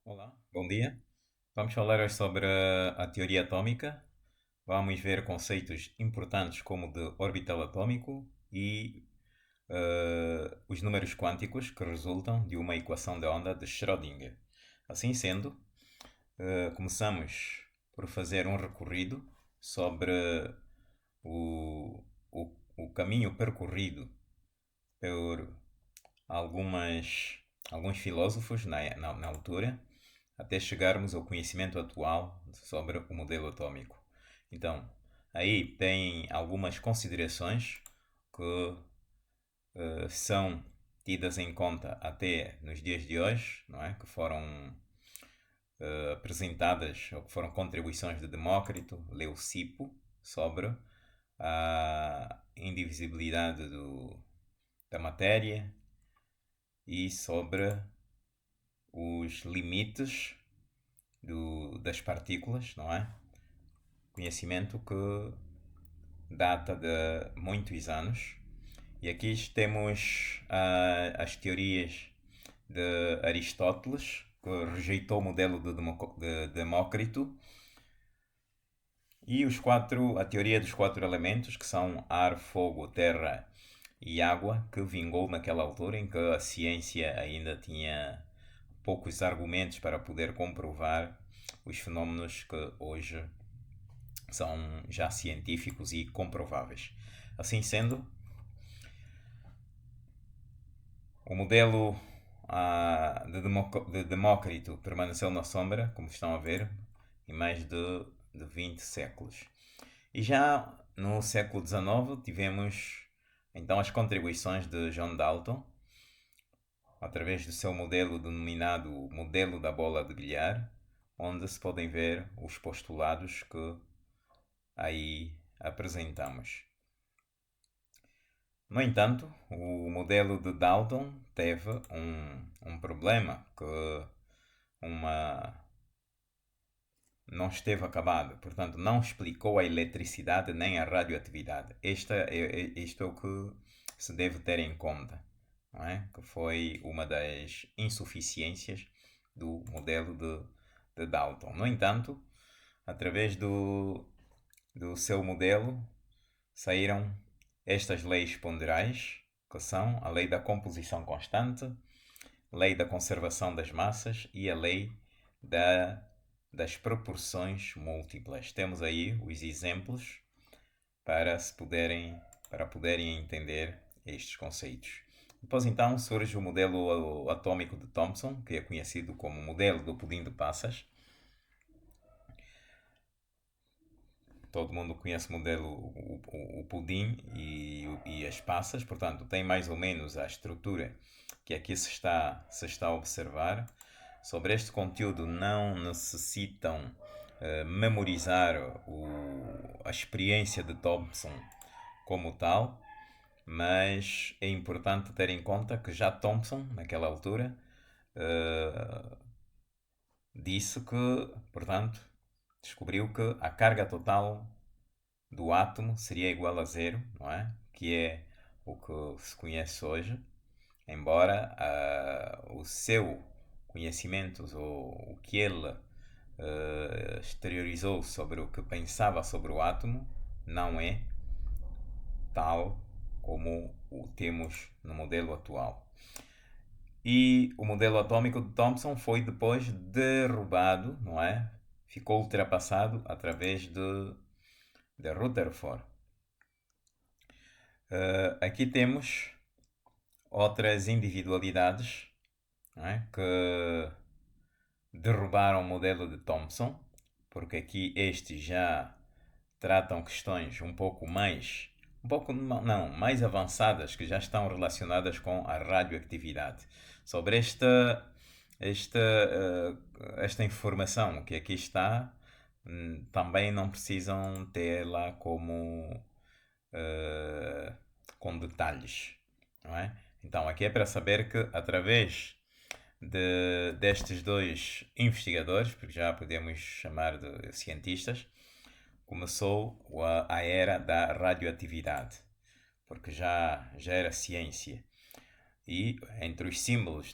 Olá, bom dia. Vamos falar hoje sobre a teoria atômica. Vamos ver conceitos importantes como o de orbital atômico e os números quânticos que resultam de uma equação de onda de Schrödinger. Assim sendo, começamos por fazer um recorrido sobre o caminho percorrido por alguns filósofos na altura, até chegarmos ao conhecimento atual sobre o modelo atômico. Então, aí tem algumas considerações que são tidas em conta até nos dias de hoje, não é? Que foram apresentadas, ou que foram contribuições de Demócrito, Leucipo, sobre a indivisibilidade da matéria e sobre os limites das partículas, não é? Conhecimento que data de muitos anos. E aqui temos as teorias de Aristóteles, que rejeitou o modelo de Demócrito, e a teoria dos quatro elementos, que são ar, fogo, terra e água, que vingou naquela altura em que a ciência ainda tinha poucos argumentos para poder comprovar os fenómenos que hoje são já científicos e comprováveis. Assim sendo, o modelo de Demócrito permaneceu na sombra, como estão a ver, em mais de 20 séculos. E já no século XIX tivemos então as contribuições de John Dalton, através do seu modelo denominado modelo da bola de bilhar, onde se podem ver os postulados que aí apresentamos. No entanto, o modelo de Dalton teve um problema que uma, não esteve acabado, portanto, não explicou a eletricidade nem a radioatividade. Isto é o que se deve ter em conta, não é? Que foi uma das insuficiências do modelo de Dalton. No entanto, através do seu modelo, saíram estas leis ponderais, que são a lei da composição constante, lei da conservação das massas e a lei da, das proporções múltiplas. Temos aí os exemplos para poderem entender estes conceitos. Depois então surge o modelo atômico de Thomson, que é conhecido como modelo do pudim de passas. Todo mundo conhece o modelo, o pudim e as passas, portanto, tem mais ou menos a estrutura que aqui se está a observar. Sobre este conteúdo não necessitam memorizar a experiência de Thompson como tal, mas é importante ter em conta que já Thompson, naquela altura, eh, disse que, portanto, descobriu que a carga total do átomo seria igual a zero, não é? Que é o que se conhece hoje, embora o seu conhecimento, ou o que ele exteriorizou sobre o que pensava sobre o átomo, não é tal como o temos no modelo atual. E o modelo atômico de Thomson foi depois derrubado, não é? Ficou ultrapassado através de Rutherford. Aqui temos outras individualidades, não é? Que derrubaram o modelo de Thomson, porque aqui estes já tratam questões um pouco não, mais avançadas, que já estão relacionadas com a radioatividade. Sobre esta, esta informação que aqui está, também não precisam ter lá como eh, com detalhes, não é? Então aqui é para saber que através destes dois investigadores, porque já podemos chamar de cientistas, começou a era da radioatividade, porque já era ciência. E entre os símbolos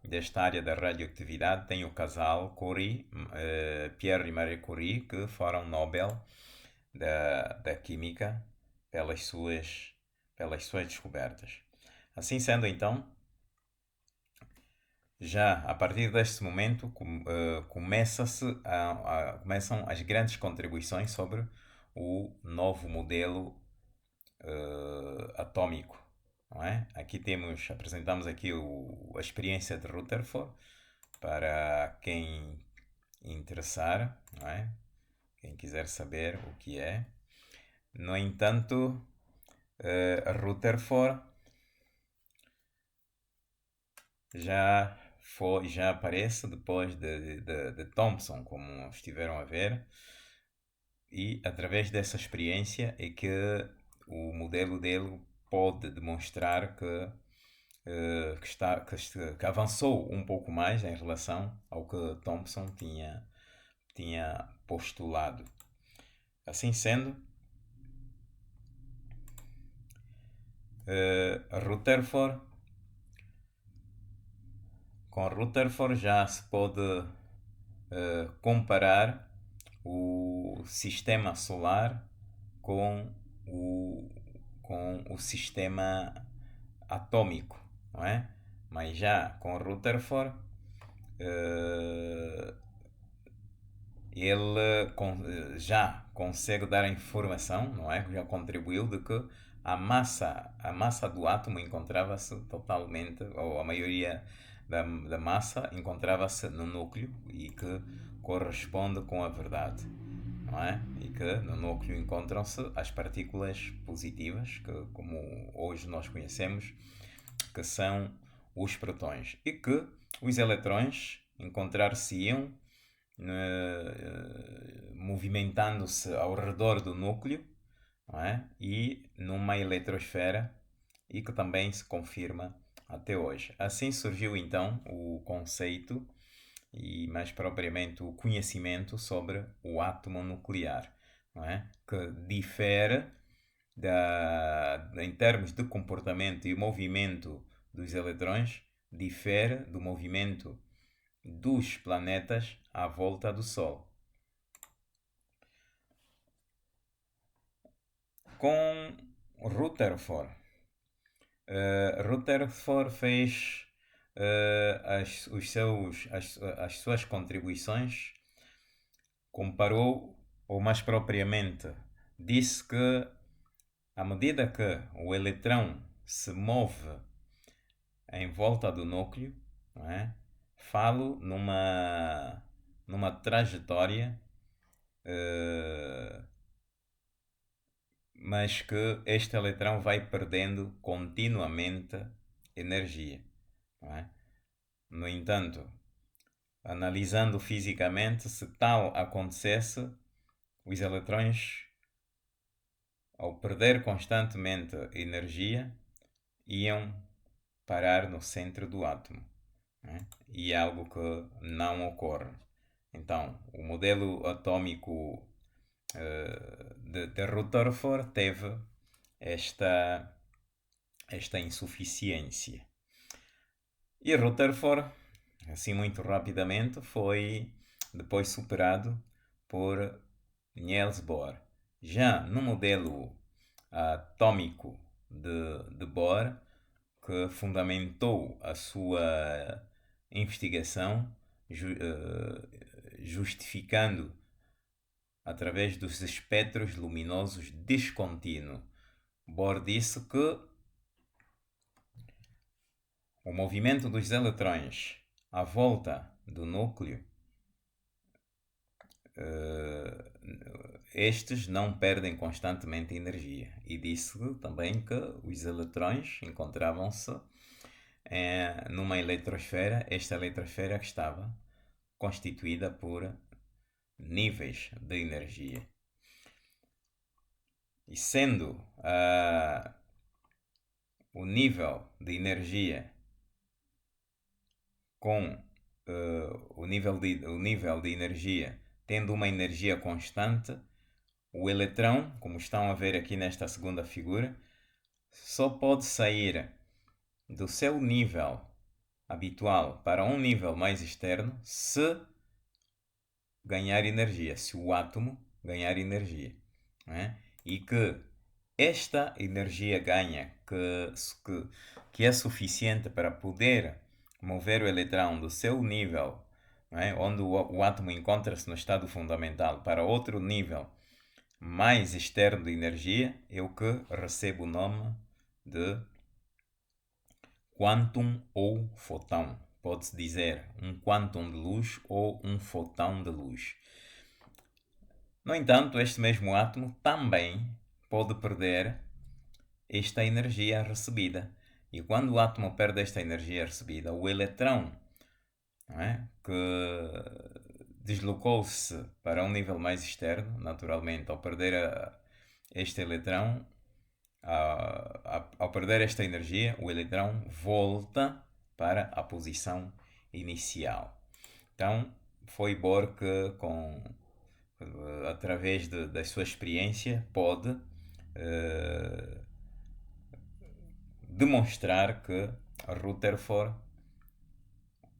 desta área da radioatividade tem o casal Curie, Pierre e Marie Curie, que foram Nobel da Química pelas suas descobertas. Assim sendo, então, já a partir deste momento começam as grandes contribuições sobre o novo modelo atômico. Não é? Apresentamos aqui a experiência de Rutherford para quem interessar, não é? Quem quiser saber o que é. No entanto, Rutherford já aparece depois de Thomson, como estiveram a ver, e através dessa experiência é que o modelo dele pode demonstrar que avançou um pouco mais em relação ao que Thomson tinha postulado. Assim sendo, Rutherford, com Rutherford já se pode comparar o sistema solar com o sistema atômico, não é? Mas já com Rutherford, ele já consegue dar a informação, não é? Já contribuiu de que a massa do átomo encontrava-se totalmente, ou a maioria da massa encontrava-se no núcleo e que corresponde com a verdade, não é? E que no núcleo encontram-se as partículas positivas, que como hoje nós conhecemos, que são os prótons, e que os eletrões encontrar-se-iam movimentando-se ao redor do núcleo, não é? E numa eletrosfera, e que também se confirma até hoje. Assim surgiu então o conceito e mais propriamente o conhecimento sobre o átomo nuclear, não é? Que difere em termos de comportamento e movimento dos eletrões, difere do movimento dos planetas à volta do Sol. Com Rutherford, Rutherford fez as suas contribuições, comparou, ou mais propriamente, disse que à medida que o eletrão se move em volta do núcleo, não é? Falo numa trajetória, mas que este eletrão vai perdendo continuamente energia, não é? No entanto, analisando fisicamente, se tal acontecesse, os eletrões, ao perder constantemente energia, iam parar no centro do átomo, né? E é algo que não ocorre. Então, o modelo atômico de Rutherford teve esta insuficiência. E Rutherford, assim muito rapidamente, foi depois superado por Niels Bohr. Já no modelo atômico de Bohr, que fundamentou a sua investigação, justificando através dos espectros luminosos descontínuos. Bohr disse que o movimento dos eletrões à volta do núcleo, estes não perdem constantemente energia. E disse também que os eletrões encontravam-se numa eletrosfera, esta eletrosfera que estava constituída por níveis de energia. E sendo o nível de energia com o nível de energia tendo uma energia constante, o eletrão, como estão a ver aqui nesta segunda figura, só pode sair do seu nível habitual para um nível mais externo se ganhar energia, se o átomo ganhar energia. Não é? E que esta energia ganha, que é suficiente para poder mover o eletrão do seu nível, não é? Onde o átomo encontra-se no estado fundamental, para outro nível mais externo de energia, é o que recebe o nome de quantum ou fotão. Pode-se dizer um quantum de luz ou um fotão de luz. No entanto, este mesmo átomo também pode perder esta energia recebida. E quando o átomo perde esta energia recebida, o eletrão, não é? Que deslocou-se para um nível mais externo, naturalmente, ao perder este eletrão, ao perder esta energia, o eletrão volta para a posição inicial. Então, foi Bohr que, através da sua experiência, pode demonstrar que Rutherford,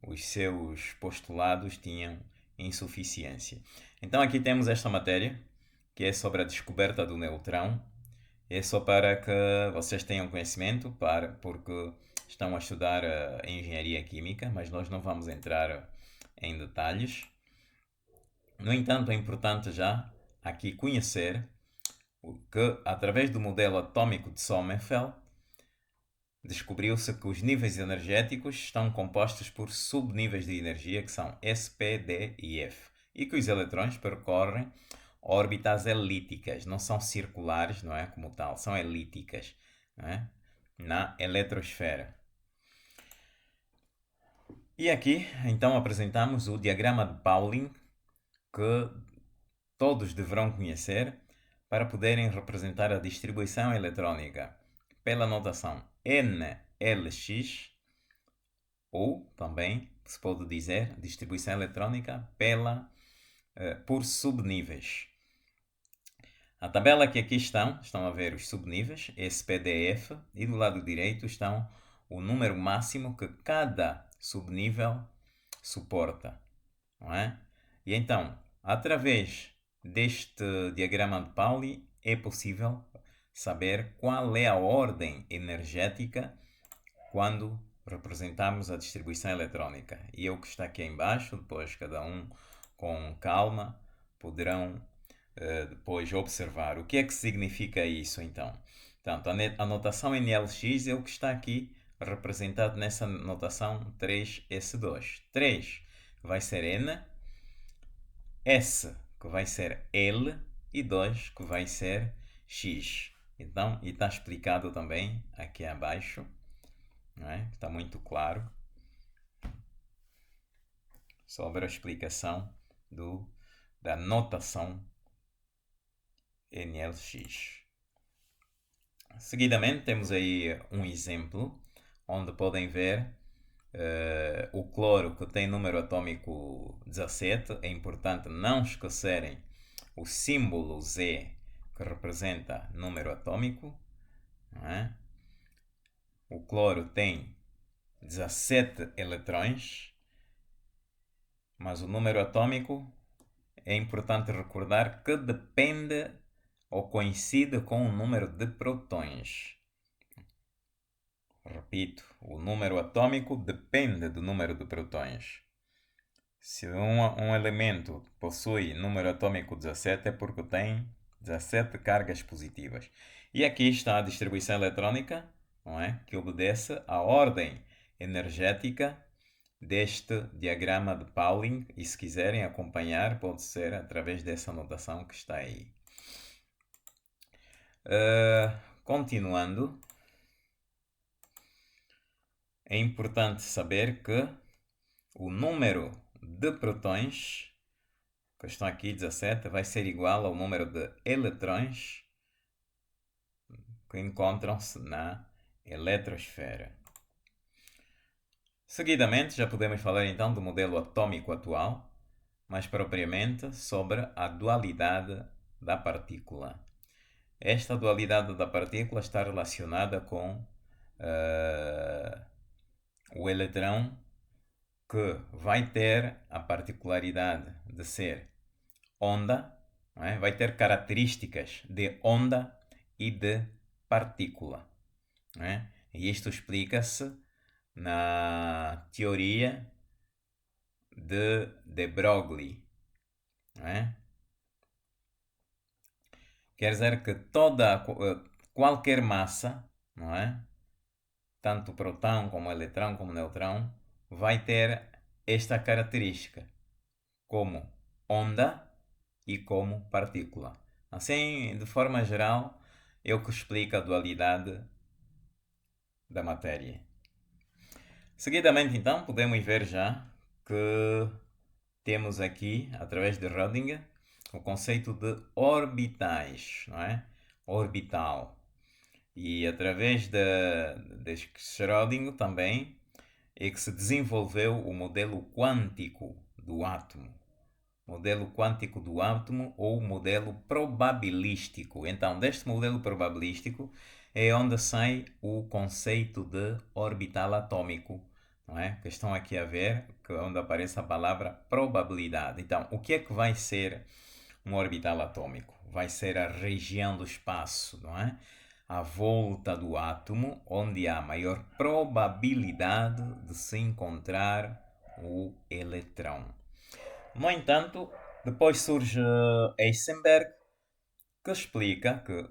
os seus postulados tinham insuficiência. Então aqui temos esta matéria, que é sobre a descoberta do neutrão. É só para que vocês tenham conhecimento, porque estão a estudar a engenharia química, mas nós não vamos entrar em detalhes. No entanto, é importante já aqui conhecer que, através do modelo atômico de Sommerfeld, descobriu-se que os níveis energéticos estão compostos por subníveis de energia que são S, P, D e F, e que os eletrões percorrem órbitas elípticas, não são circulares, não é como tal, são elípticas, não é? Na eletrosfera. E aqui, então, apresentamos o diagrama de Pauling, que todos deverão conhecer para poderem representar a distribuição eletrónica pela notação NLX, ou também se pode dizer distribuição eletrónica por subníveis. A tabela que aqui estão a ver os subníveis, SPDF, e do lado direito estão o número máximo que cada subnível suporta. Não é? E então, através deste diagrama de Pauli, é possível saber qual é a ordem energética quando representamos a distribuição eletrónica. E é o que está aqui embaixo, depois cada um com calma poderão depois observar. O que é que significa isso então? Portanto, a notação NLX é o que está aqui representado nessa notação 3S2. 3 vai ser N, S que vai ser L e 2 que vai ser X. Então, e está explicado também aqui abaixo, não é? Está muito claro sobre a explicação da notação NLX. Seguidamente temos aí um exemplo onde podem ver o cloro que tem número atômico 17. É importante não esquecerem o símbolo Z que representa número atômico. Não é? O cloro tem 17 eletrões, mas o número atômico é importante recordar que depende ou coincide com o número de protões. Repito, o número atômico depende do número de protões. Se um elemento possui número atômico 17 é porque tem 17 cargas positivas. E aqui está a distribuição eletrônica, não é? Que obedece à ordem energética deste diagrama de Pauling. E se quiserem acompanhar, pode ser através dessa notação que está aí. Continuando, é importante saber que o número de protões, que estão aqui 17, vai ser igual ao número de eletrões que encontram-se na eletrosfera. Seguidamente, já podemos falar então do modelo atômico atual, mais propriamente sobre a dualidade da partícula. Esta dualidade da partícula está relacionada com o eletrão que vai ter a particularidade de ser onda, não é? Vai ter características de onda e de partícula. Não é? E isto explica-se na teoria de Broglie. Não é? Quer dizer que qualquer massa, não é? Tanto próton como eletrão como neutrão, vai ter esta característica como onda e como partícula. Assim, de forma geral, é o que explica a dualidade da matéria. Seguidamente, então, podemos ver já que temos aqui, através de Rödinger, o conceito de orbitais, não é? Orbital. E através de Schrödinger também é que se desenvolveu o modelo quântico do átomo. Modelo quântico do átomo ou modelo probabilístico. Então, deste modelo probabilístico é onde sai o conceito de orbital atômico, não é? Que estão aqui a ver, onde aparece a palavra probabilidade. Então, o que é que vai ser um orbital atômico? Vai ser a região do espaço, não é? À volta do átomo, onde há maior probabilidade de se encontrar o eletrão. No entanto, depois surge Heisenberg, que explica que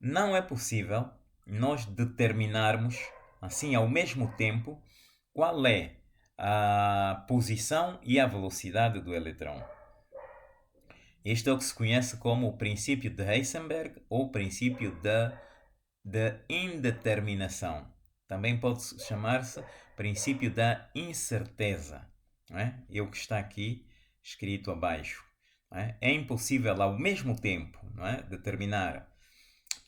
não é possível nós determinarmos, assim, ao mesmo tempo, qual é a posição e a velocidade do eletrão. Este é o que se conhece como o princípio de Heisenberg ou o princípio da indeterminação. Também pode chamar-se princípio da incerteza. Não é? É o que está aqui escrito abaixo. Não é? É impossível ao mesmo tempo, não é, determinar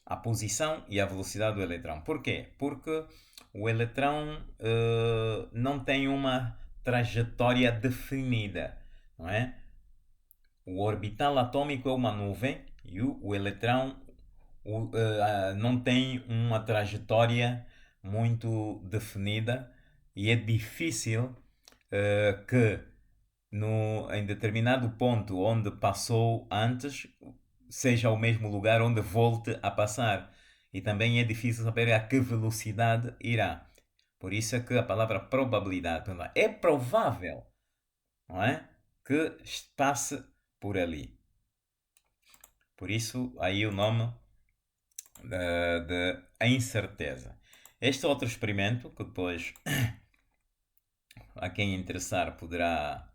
a posição e a velocidade do eletrão. Por quê? Porque o eletrão não tem uma trajetória definida. Não é? O orbital atômico é uma nuvem e o eletrão não tem uma trajetória muito definida e é difícil que em determinado ponto onde passou antes seja o mesmo lugar onde volte a passar. E também é difícil saber a que velocidade irá. Por isso é que a palavra probabilidade é provável, não é? Que passe por ali. Por isso aí o nome de a incerteza. Este outro experimento, que depois a quem interessar poderá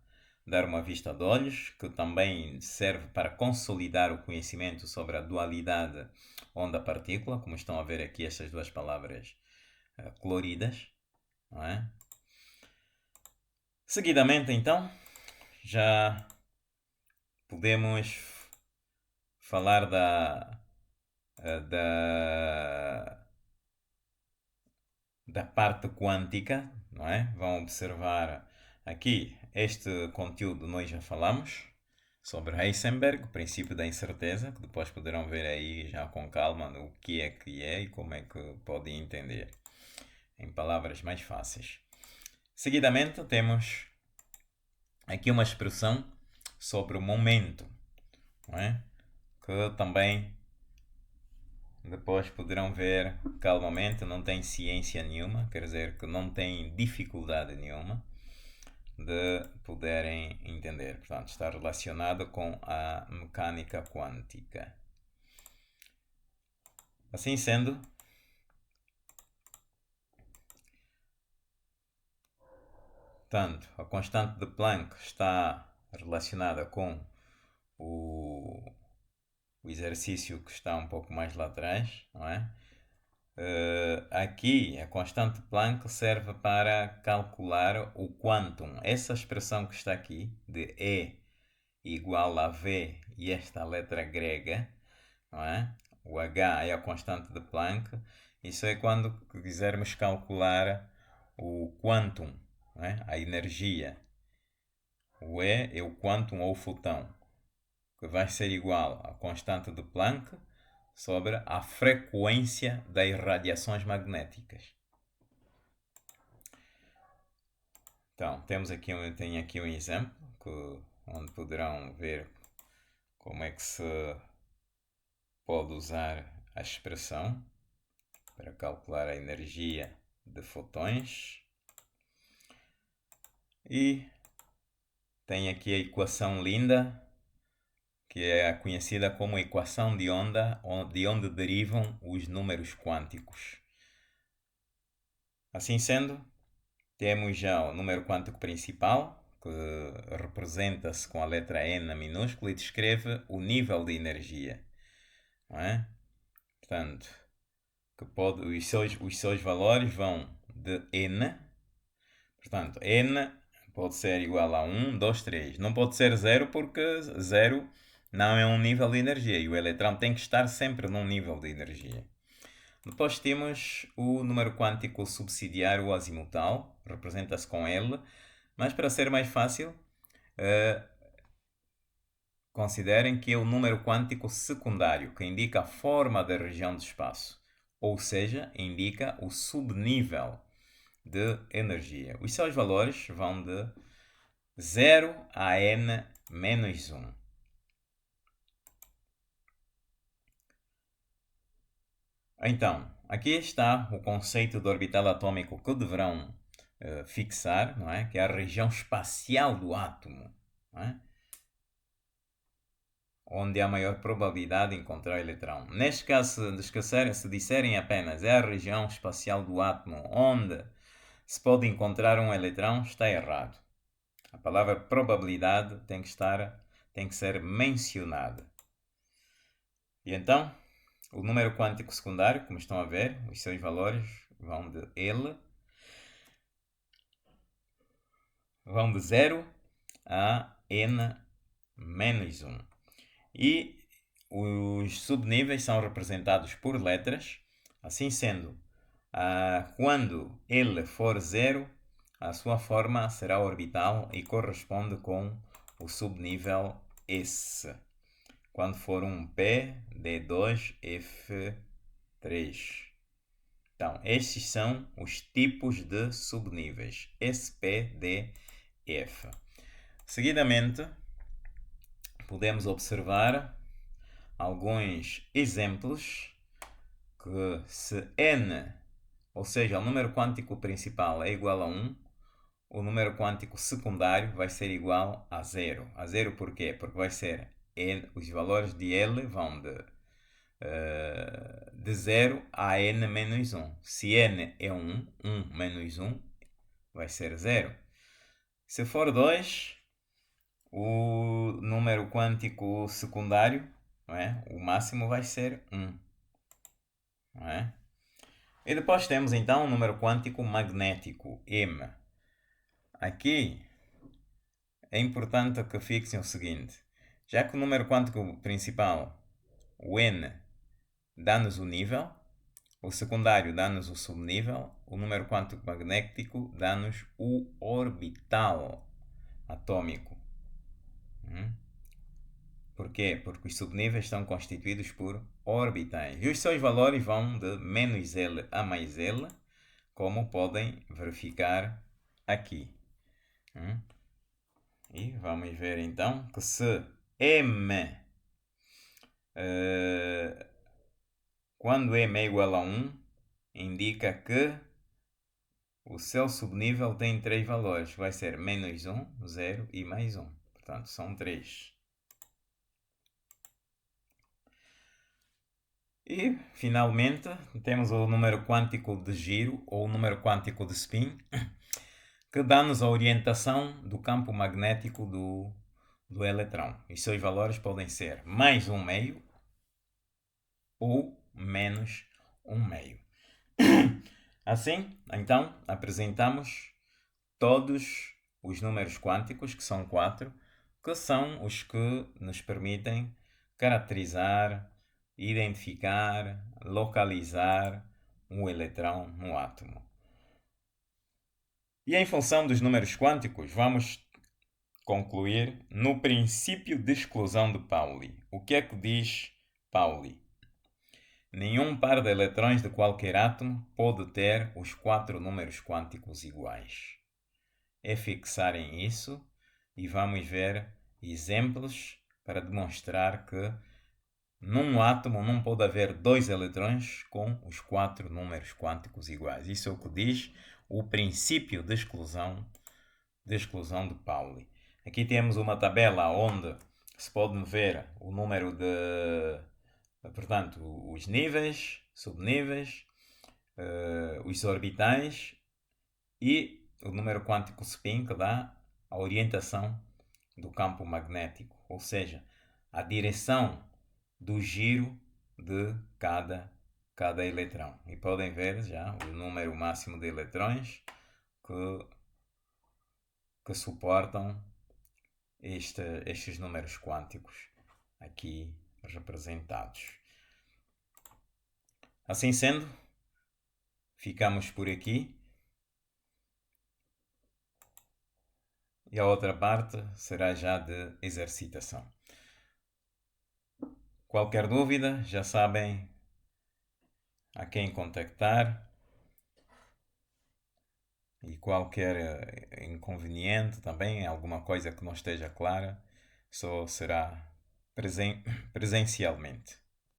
dar uma vista de olhos, que também serve para consolidar o conhecimento sobre a dualidade onda-partícula, como estão a ver aqui estas duas palavras coloridas. Não é? Seguidamente, então, já podemos falar da parte quântica, não é? Vão observar aqui este conteúdo nós já falamos sobre Heisenberg, o princípio da incerteza, que depois poderão ver aí já com calma o que é e como é que podem entender em palavras mais fáceis. Seguidamente temos aqui uma expressão sobre o momento, não é? Que também depois poderão ver calmamente, não tem ciência nenhuma, quer dizer que não tem dificuldade nenhuma de poderem entender. Portanto, está relacionado com a mecânica quântica. Assim sendo, tanto a constante de Planck está relacionada com o exercício que está um pouco mais lá atrás, não é? Aqui a constante de Planck serve para calcular o quantum. Essa expressão que está aqui, de E igual a V e esta letra grega, não é? O H é a constante de Planck. Isso é quando quisermos calcular o quantum, não é? A energia. O E é o quantum ou o fotão, que vai ser igual à constante de Planck sobre a frequência das radiações magnéticas. Então, tenho aqui um exemplo onde poderão ver como é que se pode usar a expressão para calcular a energia de fotões. E tem aqui a equação linda, que é conhecida como equação de onda, de onde derivam os números quânticos. Assim sendo, temos já o número quântico principal, que representa-se com a letra N minúscula e descreve o nível de energia. Não é? Portanto, os seus valores vão de N. Portanto, N pode ser igual a 1, 2, 3. Não pode ser 0 porque 0 não é um nível de energia e o eletrão tem que estar sempre num nível de energia. Depois temos o número quântico subsidiário ou azimutal, representa-se com L, mas para ser mais fácil, considerem que é o número quântico secundário, que indica a forma da região do espaço, ou seja, indica o subnível de energia. Os seus valores vão de 0 a n menos 1. Então, aqui está o conceito de orbital atômico que deverão fixar, não é? Que é a região espacial do átomo, não é? Onde há maior probabilidade de encontrar eletrão. Neste caso, se disserem apenas é a região espacial do átomo onde se pode encontrar um eletrão, está errado. A palavra probabilidade tem que ser mencionada. E então, o número quântico secundário, como estão a ver, os seus valores vão de 0 a n menos 1. E os subníveis são representados por letras. Assim sendo, quando L for 0, a sua forma será orbital e corresponde com o subnível S. Quando for um P, D2, F3. Então, estes são os tipos de subníveis: S, P, D, F. Seguidamente, podemos observar alguns exemplos que se n, ou seja, o número quântico principal é igual a 1, o número quântico secundário vai ser igual a 0. A 0 porquê? Porque vai ser n, os valores de L vão de 0 a n menos 1. Se n é 1, 1 menos 1 vai ser 0. Se for 2, o número quântico secundário, não é? O máximo vai ser 1. Não é? E depois temos então o número quântico magnético, M. Aqui é importante que fixem o seguinte: já que o número quântico principal, o N, dá-nos o nível, o secundário dá-nos o subnível, o número quântico magnético dá-nos o orbital atômico. Porquê? Porque os subníveis estão constituídos por orbitais. E os seus valores vão de menos L a mais L, como podem verificar aqui. E vamos ver então que se M, quando M é igual a 1, indica que o seu subnível tem 3 valores. Vai ser menos 1, 0 e mais 1. Portanto, são 3. E, finalmente, temos o número quântico de giro ou o número quântico de spin, que dá-nos a orientação do campo magnético do eletrão. E seus valores podem ser mais 1/2 ou menos 1/2. Assim, então, apresentamos todos os números quânticos, que são 4, que são os que nos permitem caracterizar, identificar, localizar um eletrão no átomo. E em função dos números quânticos, vamos concluir no princípio de exclusão de Pauli. O que é que diz Pauli? Nenhum par de eletrões de qualquer átomo pode ter os 4 números quânticos iguais. é fixarem isso e vamos ver exemplos para demonstrar que num átomo não pode haver dois eletrões com os quatro números quânticos iguais. Isso é o que diz o princípio de exclusão de Pauli. Aqui temos uma tabela onde se pode ver o número portanto, os níveis, subníveis, os orbitais e o número quântico spin, que dá a orientação do campo magnético, ou seja, a direção do giro de cada eletrão. E podem ver já o número máximo de eletrões que suportam estes números quânticos aqui representados. Assim sendo, ficamos por aqui. E a outra parte será já de exercitação. Qualquer dúvida, já sabem a quem contactar. E qualquer inconveniente também, alguma coisa que não esteja clara, só será presencialmente.